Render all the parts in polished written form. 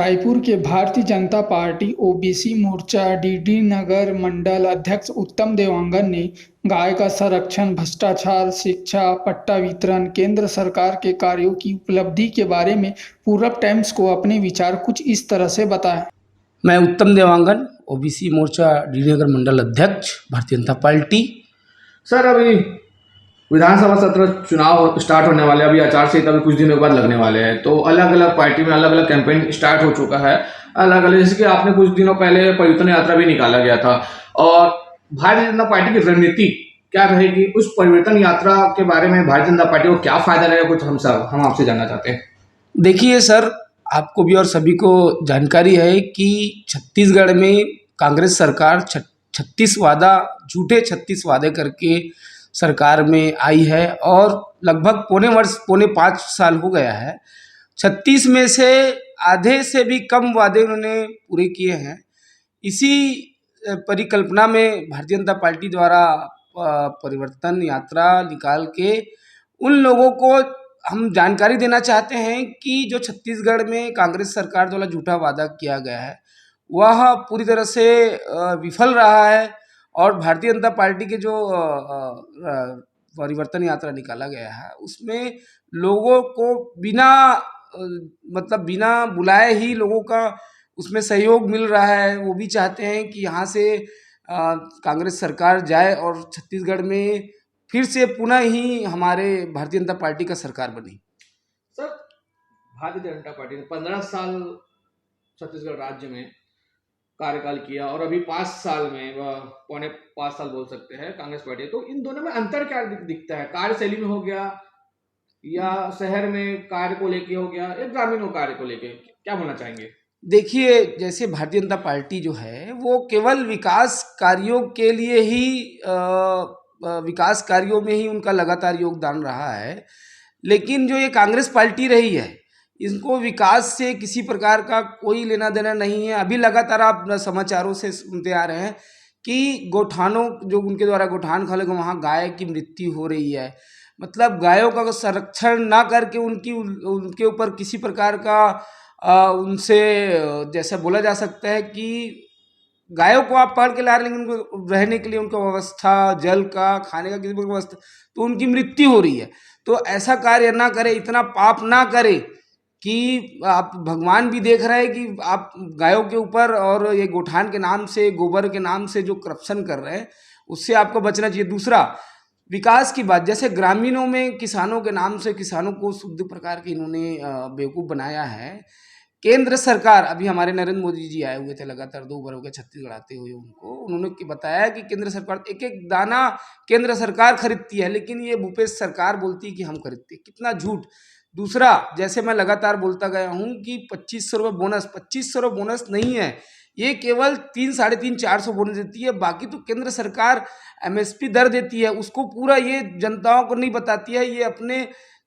रायपुर के Bharatiya Janata party OBC मोर्चा DD नगर मंडल अध्यक्ष उत्तम देवांगन ने गाय का संरक्षण, भ्रष्टाचार, शिक्षा, पट्टा वितरण, केंद्र सरकार के कार्यों की उपलब्धि के बारे में पूरब टाइम्स को अपने विचार कुछ इस तरह से बताए। मैं उत्तम देवांगन, ओबीसी मोर्चा डीडी नगर मंडल अध्यक्ष, भारतीय जनता पार्टी। सर, अभी विधानसभा सत्र चुनाव स्टार्ट होने वाले हैं। अभी आचार संहिता भी कुछ दिनों के बाद लगने वाले हैं, तो अलग अलग पार्टी में अलग अलग कैंपेन स्टार्ट हो चुका है। अलग अलग, जैसे कि आपने कुछ दिनों पहले परिवर्तन यात्रा भी निकाला गया था, और भारतीय जनता पार्टी की रणनीति क्या रहेगी, उस परिवर्तन यात्रा के बारे में भारतीय जनता पार्टी को क्या फायदा रहेगा, कुछ हम आपसे जानना चाहते हैं। देखिए सर, आपको भी और सभी को जानकारी है कि छत्तीसगढ़ में कांग्रेस सरकार 36 वादे करके सरकार में आई है, और लगभग पौने 5 साल हो गया है। 36 में से आधे से भी कम वादे उन्होंने पूरे किए हैं। इसी परिकल्पना में भारतीय जनता पार्टी द्वारा परिवर्तन यात्रा निकाल के उन लोगों को हम जानकारी देना चाहते हैं कि जो छत्तीसगढ़ में कांग्रेस सरकार द्वारा झूठा वादा किया गया है वह पूरी तरह से विफल रहा है, और भारतीय जनता पार्टी के जो परिवर्तन यात्रा निकाला गया है उसमें लोगों को बिना बुलाए ही लोगों का उसमें सहयोग मिल रहा है। वो भी चाहते हैं कि यहाँ से कांग्रेस सरकार जाए और छत्तीसगढ़ में फिर से पुनः ही हमारे भारतीय जनता पार्टी का सरकार बनी। सर, भारतीय जनता पार्टी ने 15 साल छत्तीसगढ़ राज्य में कार्यकाल किया, और अभी 5 साल में वह पौने 5 साल बोल सकते हैं कांग्रेस पार्टी। तो इन दोनों में अंतर क्या दिखता है? कार्यशैली में हो गया, या शहर में कार्य को लेके हो गया, या ग्रामीण कार्य को लेके, क्या बोलना चाहेंगे? देखिए, जैसे भारतीय जनता पार्टी जो है वो केवल विकास कार्यों के लिए ही विकास कार्यों में ही उनका लगातार योगदान रहा है, लेकिन जो ये कांग्रेस पार्टी रही है इनको विकास से किसी प्रकार का कोई लेना देना नहीं है। अभी लगातार आप समाचारों से सुनते आ रहे हैं कि गोठानों जो उनके द्वारा गोठान खोले गए वहाँ गाय की मृत्यु हो रही है। मतलब गायों का संरक्षण ना करके उनके ऊपर किसी प्रकार का उनसे जैसा बोला जा सकता है कि गायों को आप पकड़ के ला रहे हैं, लेकिन उनको रहने के लिए उनका व्यवस्था, जल का, खाने का किसी प्रकार व्यवस्था, तो उनकी मृत्यु हो रही है। तो ऐसा कार्य ना करे, इतना पाप ना करे कि आप भगवान भी देख रहे हैं कि आप गायों के ऊपर और ये गोठान के नाम से, गोबर के नाम से जो करप्शन कर रहे हैं उससे आपको बचना चाहिए। दूसरा, विकास की बात, जैसे ग्रामीणों में किसानों के नाम से किसानों को शुद्ध प्रकार के इन्होंने बेवकूफ़ बनाया है। केंद्र सरकार, अभी हमारे नरेंद्र मोदी जी आए हुए थे, लगातार 2 बार हो गए छत्तीसगढ़ आते हुए, उन्होंने बताया कि केंद्र सरकार एक एक दाना केंद्र सरकार खरीदती है, लेकिन ये भूपेश सरकार बोलती है कि हम खरीदते हैं। कितना झूठ। दूसरा, जैसे मैं लगातार बोलता गया हूँ कि 2500 रुपये बोनस, 2500 रुपये बोनस नहीं है, ये केवल 300-450 बोनस देती है। बाकी तो केंद्र सरकार एमएसपी दर देती है, उसको पूरा ये जनताओं को नहीं बताती है। ये अपने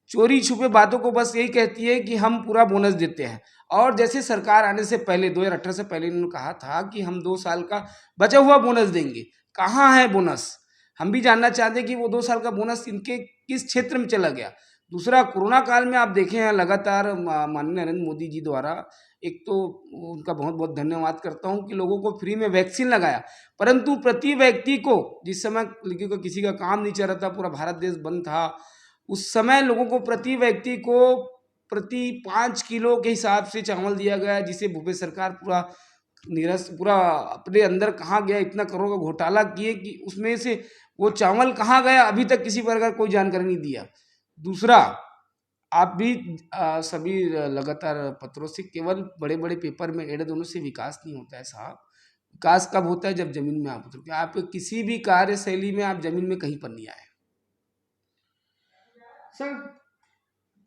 चोरी छुपे बातों को बस यही कहती है कि हम पूरा बोनस देते हैं। और जैसे सरकार आने से पहले 2018 से पहले इन्होंने कहा था कि हम 2 साल का बचा हुआ बोनस देंगे। कहाँ है बोनस? हम भी जानना चाहते हैं कि वो 2 साल का बोनस इनके किस क्षेत्र में चला गया। दूसरा, कोरोना काल में आप देखे हैं लगातार माननीय नरेंद्र मोदी जी द्वारा, एक तो उनका बहुत बहुत धन्यवाद करता हूँ कि लोगों को फ्री में वैक्सीन लगाया, परंतु प्रति व्यक्ति को, जिस समय किसी का काम नहीं चल रहा था, पूरा भारत देश बंद था, उस समय लोगों को प्रति व्यक्ति को प्रति 5 किलो के हिसाब से चावल दिया गया, जिसे भूपेश सरकार पूरा अपने अंदर कहाँ गया, इतना करोड़ का घोटाला किए कि उसमें से वो चावल कहाँ गया अभी तक किसी प्रकार कोई जानकारी नहीं दिया। दूसरा, आप भी सभी लगातार पत्रों से, केवल बड़े बड़े पेपर में ऐड दोनों से विकास नहीं होता है साहब। विकास कब होता है? जब जमीन में आप उतरोगे। आप किसी भी कार्यशैली में आप जमीन में कहीं पर नहीं आए। सर,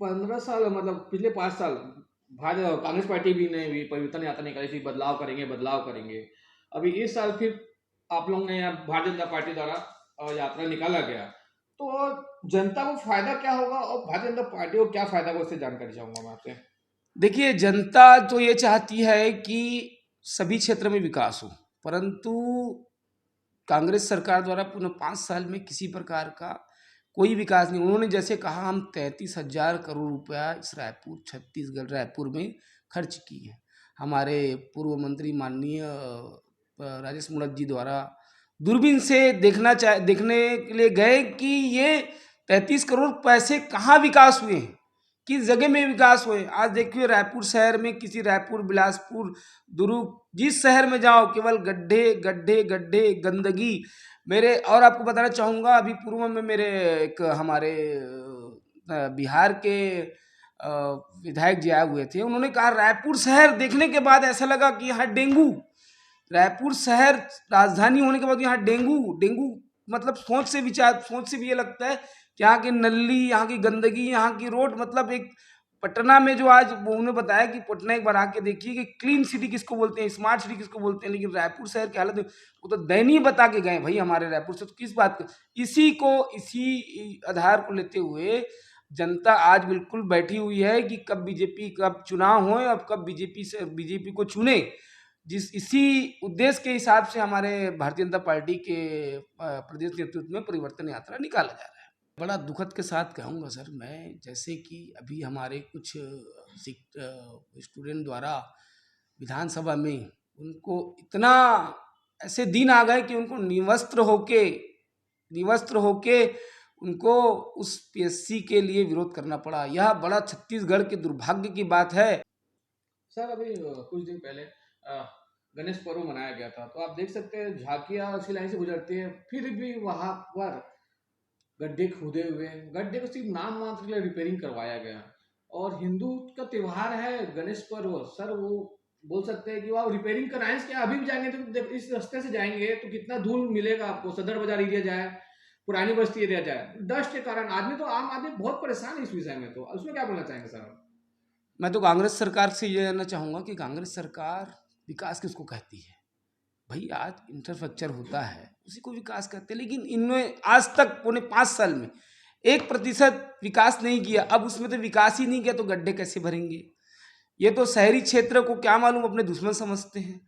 15 साल मतलब पिछले 5 साल कांग्रेस पार्टी भी ने भी परिवर्तन यात्रा निकाली थी, बदलाव करेंगे। अभी इस साल फिर आप लोग ने भारतीय जनता पार्टी द्वारा यात्रा निकाला गया, तो जनता को फायदा क्या होगा, और भारतीय जनता पार्टी को क्या फायदा होगा, उससे जानकारी चाहूंगा मैं आपसे। देखिए, जनता तो ये चाहती है कि सभी क्षेत्र में विकास हो, परंतु कांग्रेस सरकार द्वारा पूर्ण 5 साल में किसी प्रकार का कोई विकास नहीं। उन्होंने जैसे कहा हम 33,000 करोड़ रुपया इस छत्तीसगढ़ रायपुर में खर्च किए हैं। हमारे पूर्व मंत्री माननीय राजेश मूणत जी द्वारा दूरबीन से देखने के लिए गए कि ये 33 करोड़ पैसे कहाँ विकास हुए हैं, किस जगह में विकास हुए। आज देखिए रायपुर शहर में, किसी रायपुर, बिलासपुर, दुर्ग, जिस शहर में जाओ केवल गड्ढे गड्ढे गड्ढे, गंदगी। मेरे और आपको बताना चाहूँगा, अभी पूर्व में मेरे एक हमारे बिहार के विधायक जी आए हुए थे। उन्होंने कहा रायपुर शहर देखने के बाद ऐसा लगा कि यहाँ डेंगू, रायपुर शहर राजधानी होने के बाद यहाँ डेंगू मतलब सोच से भी ये लगता है कि यहाँ की नली, यहाँ की गंदगी, यहाँ की रोड, मतलब एक पटना में जो आज उन्होंने बताया कि पटना एक बार आके देखिए कि क्लीन सिटी किसको बोलते हैं, स्मार्ट सिटी किसको बोलते हैं, लेकिन रायपुर शहर की हालत वो तो दयनीय बता के गए भाई हमारे रायपुर से। तो किस बात का, इसी आधार को लेते हुए जनता आज बिल्कुल बैठी हुई है कि कब चुनाव हो, अब कब बीजेपी को चुने। इसी उद्देश्य के हिसाब से हमारे भारतीय जनता पार्टी के प्रदेश नेतृत्व में परिवर्तन यात्रा निकाला जा रहा है। बड़ा दुखद के साथ कहूँगा सर मैं, जैसे कि अभी हमारे कुछ स्टूडेंट द्वारा विधानसभा में उनको इतना ऐसे दिन आ गए कि उनको निवस्त्र होके उनको उस पीएससी के लिए विरोध करना पड़ा। यह बड़ा छत्तीसगढ़ के दुर्भाग्य की बात है। सर अभी कुछ दिन पहले गणेश पर्व मनाया गया था, तो आप देख सकते हैं झांकियाँ उसी लाइन से गुजरती है, फिर भी वहां पर गड्ढे खोदे हुए, गड्ढे को सिर्फ नाम मात्र के लिए रिपेयरिंग करवाया गया। और हिंदू का त्योहार है गणेश पर्व, सर वो बोल सकते हैं कि वहाँ रिपेयरिंग कराएं क्या? अभी भी जाएंगे तो इस रास्ते से जाएंगे तो कितना धूल मिलेगा आपको। सदर बाजार एरिया जाए, पुरानी बस्ती एरिया जाए, डस्ट के कारण आम आदमी बहुत परेशान है इस विषय में। तो उसमें क्या बोलना चाहेंगे सर? मैं तो कांग्रेस सरकार से ये जानना चाहूँगा कि कांग्रेस सरकार विकास किसको कहती है भाई? आज इंफ्रास्ट्रक्चर होता है उसी को विकास कहते हैं, लेकिन इनमें आज तक पौने 5 साल में 1% विकास नहीं किया। अब उसमें तो विकास ही नहीं किया तो गड्ढे कैसे भरेंगे? ये तो शहरी क्षेत्र को क्या मालूम अपने दुश्मन समझते हैं।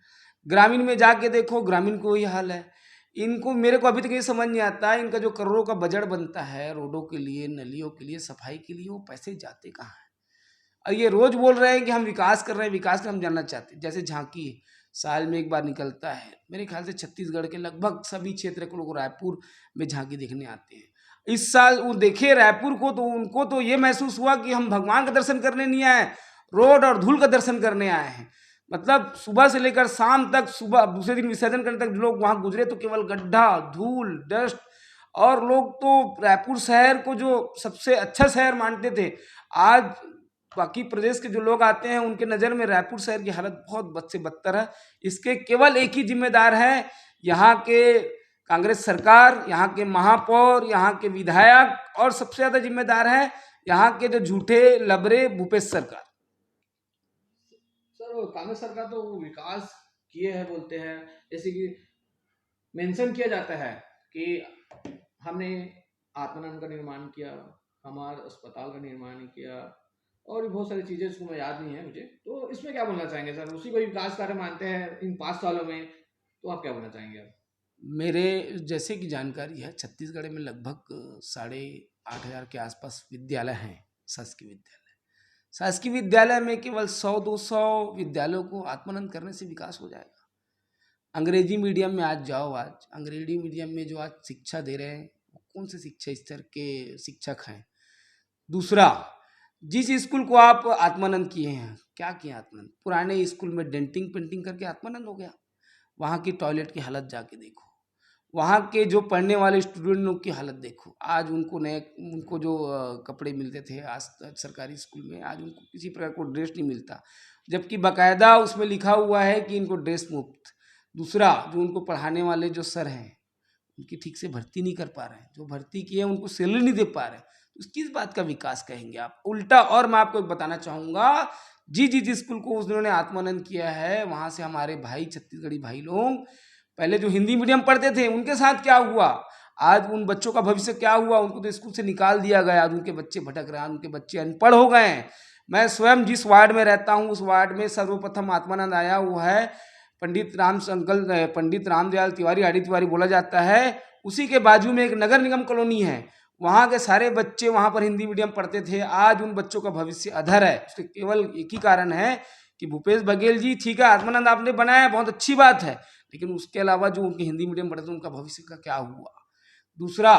ग्रामीण में जाके देखो, ग्रामीण को वही हाल है। इनको, मेरे को अभी तक ये समझ नहीं आता है, इनका जो करोड़ों का बजट बनता है रोडों के लिए, नलियों के लिए, सफाई के लिए, वो पैसे जाते कहाँ हैं? और ये रोज बोल रहे हैं कि हम विकास कर रहे हैं, विकास में हम जानना चाहते हैं। जैसे झांकी साल में एक बार निकलता है, मेरे ख्याल से छत्तीसगढ़ के लगभग सभी क्षेत्र के लोग रायपुर में झांकी देखने आते हैं। इस साल वो देखे रायपुर को तो उनको तो ये महसूस हुआ कि हम भगवान का दर्शन करने नहीं आए, रोड और धूल का दर्शन करने आए हैं। मतलब सुबह से लेकर शाम तक, सुबह दूसरे दिन विसर्जन करने तक लोग वहाँ गुजरे तो केवल गड्ढा, धूल, डस्ट। और लोग तो रायपुर शहर को जो सबसे अच्छा शहर मानते थे, आज बाकी प्रदेश के जो लोग आते हैं उनके नज़र में रायपुर शहर की हालत बहुत बद से बदतर है। इसके केवल एक ही जिम्मेदार है यहाँ के कांग्रेस सरकार, यहाँ के महापौर, यहाँ के विधायक, और सबसे ज़्यादा जिम्मेदार है यहाँ के जो झूठे लबरे भूपेश सरकार। सर कांग्रेस सरकार तो विकास किए हैं बोलते हैं, जैसे कि मेंशन किया जाता है कि हमने आत्मानंद का निर्माण किया, हमारे अस्पताल का निर्माण किया, और भी बहुत सारी चीज़ें इसको मैं याद नहीं है मुझे। तो इसमें क्या बोलना चाहेंगे सर? उसी को विकास कार्य मानते हैं इन 5 सालों में, तो आप क्या बोलना चाहेंगे? आप मेरे जैसे कि जानकारी है, छत्तीसगढ़ में लगभग 8,500 के आसपास विद्यालय हैं, शासकीय विद्यालय। शासकीय विद्यालय में केवल 100-200 विद्यालयों को आत्मानंद करने से विकास हो जाएगा। अंग्रेजी मीडियम में आज जाओ, आज अंग्रेजी मीडियम में जो आज शिक्षा दे रहे हैं वो कौन से शिक्षा स्तर के शिक्षक हैं? दूसरा, जिस स्कूल को आप आत्मानंद किए हैं, क्या किया आत्मानंद? पुराने स्कूल में डेंटिंग पेंटिंग करके आत्मानंद हो गया। वहाँ की टॉयलेट की हालत जाके देखो, वहाँ के जो पढ़ने वाले स्टूडेंटों की हालत देखो। आज उनको जो कपड़े मिलते थे आज सरकारी स्कूल में, आज उनको किसी प्रकार को ड्रेस नहीं मिलता, जबकि बाकायदा उसमें लिखा हुआ है कि इनको ड्रेस मुफ्त। दूसरा, जो उनको पढ़ाने वाले जो सर हैं उनकी ठीक से भर्ती नहीं कर पा रहे हैं, जो भर्ती किए हैं उनको सैलरी नहीं दे पा रहे हैं। तो किस बात का विकास कहेंगे आप? उल्टा। और मैं आपको एक बताना चाहूँगा, जिस स्कूल को उन्होंने आत्मानंद किया है, वहाँ से हमारे भाई, छत्तीसगढ़ी भाई लोग पहले जो हिंदी मीडियम पढ़ते थे उनके साथ क्या हुआ, आज उन बच्चों का भविष्य क्या हुआ? उनको तो स्कूल से निकाल दिया गया, आज उनके बच्चे भटक रहे हैं, उनके बच्चे अनपढ़ हो गए हैं। मैं स्वयं जिस वार्ड में रहता हूँ उस वार्ड में सर्वप्रथम आत्मानंद आया हुआ है पंडित रामदयाल तिवारी, आडी तिवारी बोला जाता है। उसी के बाजू में एक नगर निगम कॉलोनी है, वहाँ के सारे बच्चे वहाँ पर हिंदी मीडियम पढ़ते थे, आज उन बच्चों का भविष्य अधर है। उसके केवल एक ही कारण है कि भूपेश बघेल जी ठीक है, आत्मानंद आपने बनाया, बहुत अच्छी बात है, लेकिन उसके अलावा जो उनके हिंदी मीडियम पढ़ते हैं उनका भविष्य का क्या हुआ। दूसरा,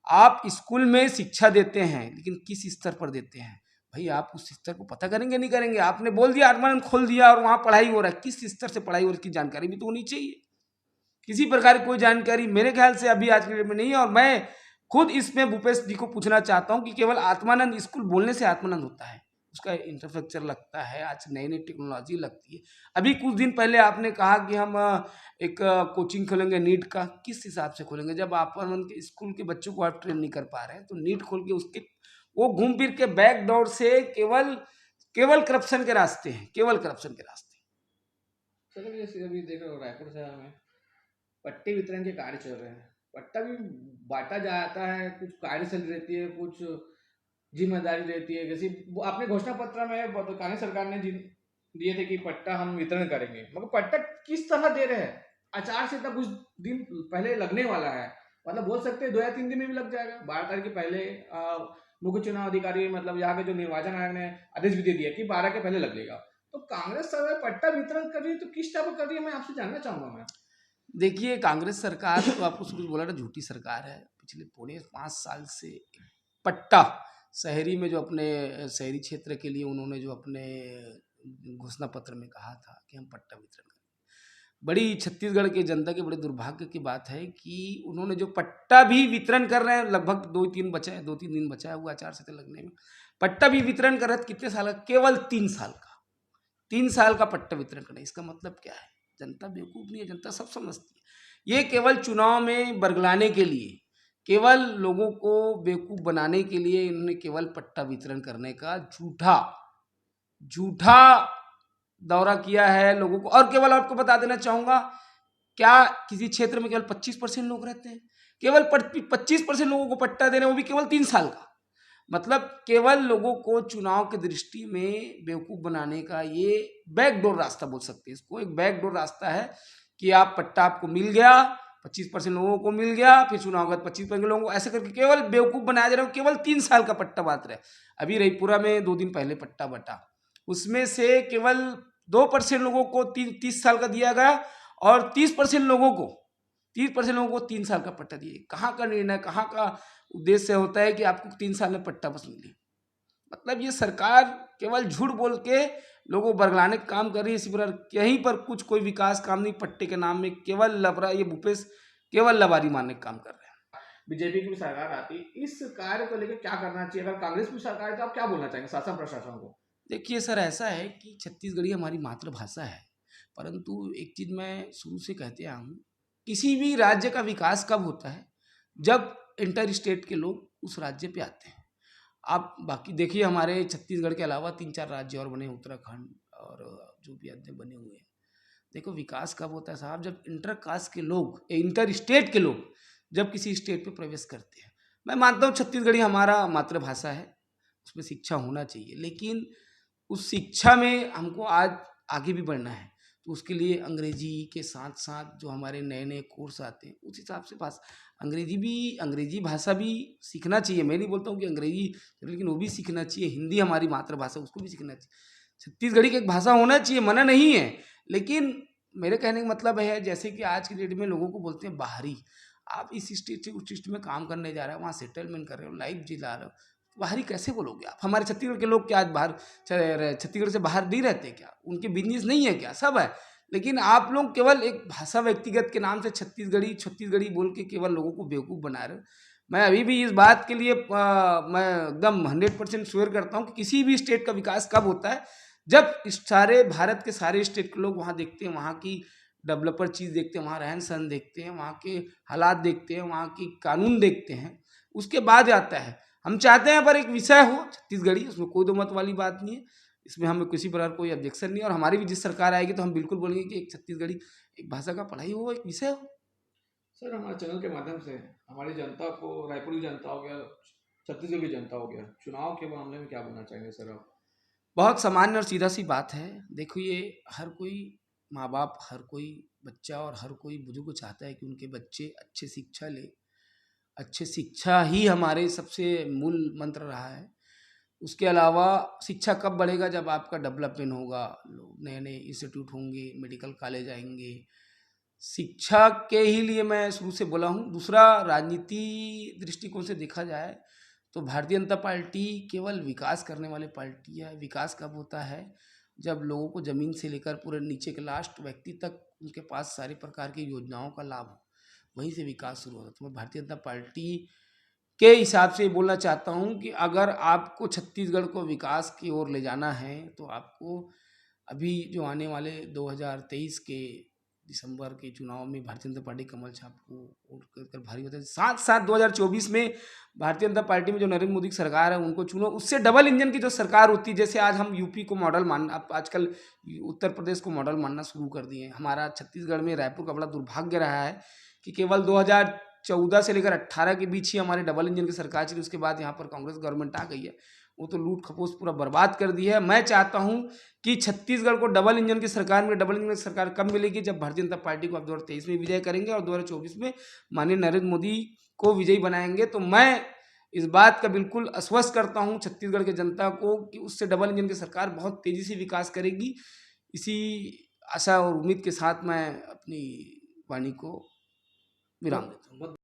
आप स्कूल में शिक्षा देते हैं लेकिन किस स्तर पर देते हैं, भाई आप उस स्तर को पता करेंगे नहीं करेंगे। आपने बोल दिया आत्मानंद खोल दिया और वहाँ पढ़ाई हो रहा है, किस स्तर से पढ़ाई हो रही है, उसकी जानकारी भी तो होनी चाहिए। किसी प्रकार की कोई जानकारी मेरे ख्याल से अभी आज के डेट में नहीं है। और मैं खुद इसमें भूपेश जी को पूछना चाहता हूँ कि केवल आत्मानंद स्कूल बोलने से आत्मानंद होता है, उसका इंफ्रास्ट्रक्चर लगता है, आज नई नई टेक्नोलॉजी लगती है। अभी कुछ दिन पहले आपने कहा कि हम एक कोचिंग खोलेंगे नीट का, किस हिसाब से खोलेंगे जब आत्मानंद के स्कूल के बच्चों को आप ट्रेन नहीं कर पा रहे हैं। तो नीट खोल के उसके वो घूम फिर के बैक डोर से केवल केवल करप्शन के रास्ते हैं, केवल करप्शन के रास्ते। चलो जैसे अभी देख रहे हो रायपुर शहर में पट्टे वितरण के कार्य चल रहे हैं, पट्टा भी बांटा जाता है, कुछ कार्यशैली रहती है, कुछ जिम्मेदारी रहती है। जैसे वो आपने घोषणा पत्र में कांग्रेस सरकार ने दिए थे कि पट्टा हम वितरण करेंगे, मगर पट्टा किस तरह दे रहे हैं? आचार संहिता कुछ दिन पहले लगने वाला है, मतलब बोल सकते हैं 2 या 3 दिन में भी लग जाएगा। 12 तारीख के पहले मुख्य चुनाव अधिकारी मतलब यहाँ के जो निर्वाचन आयोग ने आदेश भी दे दिया कि 12 के पहले लगेगा। तो कांग्रेस सरकार पट्टा वितरण कर रही है, तो किस टाइप कर रही है, मैं आपसे जानना चाहूंगा। मैं देखिए, कांग्रेस सरकार तो आपको कुछ बोला ना, झूठी सरकार है। पिछले पौने 5 साल से पट्टा शहरी में जो अपने शहरी क्षेत्र के लिए उन्होंने जो अपने घोषणा पत्र में कहा था कि हम पट्टा वितरण करेंगे, बड़ी छत्तीसगढ़ की जनता के बड़े दुर्भाग्य की बात है कि उन्होंने जो पट्टा भी वितरण कर रहे हैं, लगभग 2-3 दिन बचा है हुआ आचार संहिता लगने में, पट्टा भी वितरण कर रहे हैं। कितने साल का? केवल 3 साल का। 3 साल का पट्टा वितरण करना, इसका मतलब क्या है? जनता बेवकूफ़ नहीं है, जनता सब समझती है। ये केवल चुनाव में बरगलाने के लिए, केवल लोगों को बेवकूफ़ बनाने के लिए इन्होंने केवल पट्टा वितरण करने का झूठा झूठा दौरा किया है लोगों को। और केवल आपको बता देना चाहूँगा, क्या किसी क्षेत्र में केवल 25% लोग रहते हैं? केवल 25% लोगों को पट्टा देना, वो भी केवल 3 साल का। मतलब केवल लोगों को चुनाव की दृष्टि में बेवकूफ़ बनाने का ये बैकडोर रास्ता बोल सकते हैं इसको। एक बैकडोर रास्ता है कि आप पट्टा आपको मिल गया, 25% लोगों को मिल गया, फिर चुनाव के बाद 25% लोगों को, ऐसे करके केवल बेवकूफ़ बनाया जा रहा है। केवल 3 साल का पट्टा बांट रहे हैं। अभी रईपुरा में 2 दिन पहले पट्टा बटा, उसमें से केवल 2% लोगों को 30 साल का दिया गया और 30% लोगों को 3 साल का पट्टा दिए। कहाँ का निर्णय, कहाँ का उद्देश्य होता है कि आपको 3 साल में पट्टा बस मिले? मतलब ये सरकार केवल झूठ बोल के लोगों को बरगलाने का काम कर रही है। इसी प्रकार यहीं पर कुछ कोई विकास काम नहीं, पट्टे के नाम में केवल लबरा, ये भूपेश केवल लबारी मारने का काम कर रहे हैं। बीजेपी की भी सरकार आती, इस कार्य को लेकर क्या करना चाहिए? अगर कांग्रेस की सरकार है तो आप क्या बोलना चाहेंगे शासन प्रशासन को? देखिए सर, ऐसा है कि छत्तीसगढ़ी हमारी मातृभाषा है, परंतु एक चीज़ मैं शुरू से कहते आया हूँ, किसी भी राज्य का विकास कब होता है? जब इंटर स्टेट के लोग उस राज्य पे आते हैं। आप बाकी देखिए, हमारे छत्तीसगढ़ के अलावा 3-4 राज्य और बने, उत्तराखंड और जो भी अन्य बने हुए हैं। देखो विकास कब होता है साहब? जब इंटर कास्ट के लोग, इंटर स्टेट के लोग जब किसी स्टेट पे प्रवेश करते हैं। मैं मानता हूँ छत्तीसगढ़ी हमारा मातृभाषा है, उसमें शिक्षा होना चाहिए, लेकिन उस शिक्षा में हमको आज आगे भी बढ़ना है, तो उसके लिए अंग्रेजी के साथ साथ जो हमारे नए नए कोर्स आते हैं उस हिसाब से अंग्रेजी भाषा भी सीखना चाहिए। मैं नहीं बोलता हूँ कि अंग्रेजी, लेकिन वो भी सीखना चाहिए। हिंदी हमारी मातृभाषा, उसको भी सीखना चाहिए। छत्तीसगढ़ी की एक भाषा होना चाहिए, मना नहीं है, लेकिन मेरे कहने का मतलब है जैसे कि आज की डेट में लोगों को बोलते हैं बाहरी। आप इस स्टेट से उस स्टेट में काम करने जा रहे हो, वहाँ सेटलमेंट कर रहे हो, लाइफ जिला रहे हो, बाहरी कैसे बोलोगे आप? हमारे छत्तीसगढ़ के लोग क्या आज बाहर छत्तीसगढ़ से बाहर नहीं रहते क्या? उनके बिजनेस नहीं है क्या? सब है, लेकिन आप लोग केवल एक भाषा व्यक्तिगत के नाम से छत्तीसगढ़ी बोल के केवल लोगों को बेवकूफ़ बना रहे हो। मैं अभी भी इस बात के लिए मैं एकदम 100% श्योर करता हूँ कि किसी भी स्टेट का विकास कब होता है? जब सारे भारत के सारे स्टेट के लोग वहाँ देखते हैं, वहाँ की डेवलपर चीज़ देखते हैं, वहाँ रहन सहन देखते हैं, वहाँ के हालात देखते हैं, वहाँ की कानून देखते हैं, उसके बाद आता है। हम चाहते हैं पर एक विषय हो छत्तीसगढ़ी, उसमें कोई दो मत वाली बात नहीं है, इसमें हमें किसी प्रकार कोई ऑब्जेक्शन नहीं है। और हमारी भी जिस सरकार आएगी तो हम बिल्कुल बोलेंगे कि एक छत्तीसगढ़ी एक भाषा का पढ़ाई हो, एक विषय हो। सर हमारे चैनल के माध्यम से हमारी जनता को, रायपुर की जनता हो गया, छत्तीसगढ़ की जनता हो गया, चुनाव के मामले में क्या बोलना चाहेंगे सर आप? बहुत सामान्य और सीधा सी बात है। देखो ये हर कोई माँ बाप, हर कोई बच्चा और हर कोई बुजुर्ग चाहता है कि उनके बच्चे अच्छे शिक्षा ले। अच्छे शिक्षा ही हमारे सबसे मूल मंत्र रहा है। उसके अलावा शिक्षा कब बढ़ेगा, जब आपका डेवलपमेंट होगा, नए नए इंस्टीट्यूट होंगे, मेडिकल कॉलेज आएंगे। शिक्षा के ही लिए मैं शुरू से बोला हूँ। दूसरा, राजनीति दृष्टिकोण से देखा जाए तो भारतीय जनता पार्टी केवल विकास करने वाली पार्टी है। विकास कब होता है, जब लोगों को ज़मीन से लेकर पूरे नीचे के लास्ट व्यक्ति तक उनके पास सारे प्रकार की योजनाओं का लाभ हो, वहीं से विकास शुरू होता है। तो मैं भारतीय जनता पार्टी के हिसाब से बोलना चाहता हूँ कि अगर आपको छत्तीसगढ़ को विकास की ओर ले जाना है तो आपको अभी जो आने वाले 2023 के दिसंबर के चुनाव में भारतीय जनता पार्टी कमल छाप को वोट कर भारी होता है। साथ साथ 2024 में भारतीय जनता पार्टी में जो नरेंद्र मोदी की सरकार है उनको चुनो। उससे डबल इंजन की जो सरकार होती है, जैसे आज हम यूपी को मॉडल मान, अब आजकल उत्तर प्रदेश को मॉडल मानना शुरू कर दिए हैं। हमारा छत्तीसगढ़ में रायपुर का बड़ा दुर्भाग्य रहा है कि केवल 2014 से लेकर 18 के बीच ही हमारे डबल इंजन की सरकार चली। उसके बाद यहाँ पर कांग्रेस गवर्नमेंट आ गई है, वो तो लूट खपोस पूरा बर्बाद कर दी है। मैं चाहता हूँ कि छत्तीसगढ़ को डबल इंजन की सरकार में, डबल इंजन की सरकार कब मिलेगी, जब भारतीय जनता पार्टी को आप 2023 में विजय करेंगे और 2024 में माननीय नरेंद्र मोदी को विजयी बनाएंगे। तो मैं इस बात का बिल्कुल आश्वस्त करता हूँ छत्तीसगढ़ की जनता को कि उससे डबल इंजन की सरकार बहुत तेज़ी से विकास करेगी। इसी आशा और उम्मीद के साथ मैं अपनी वाणी को विराम देता हूँ।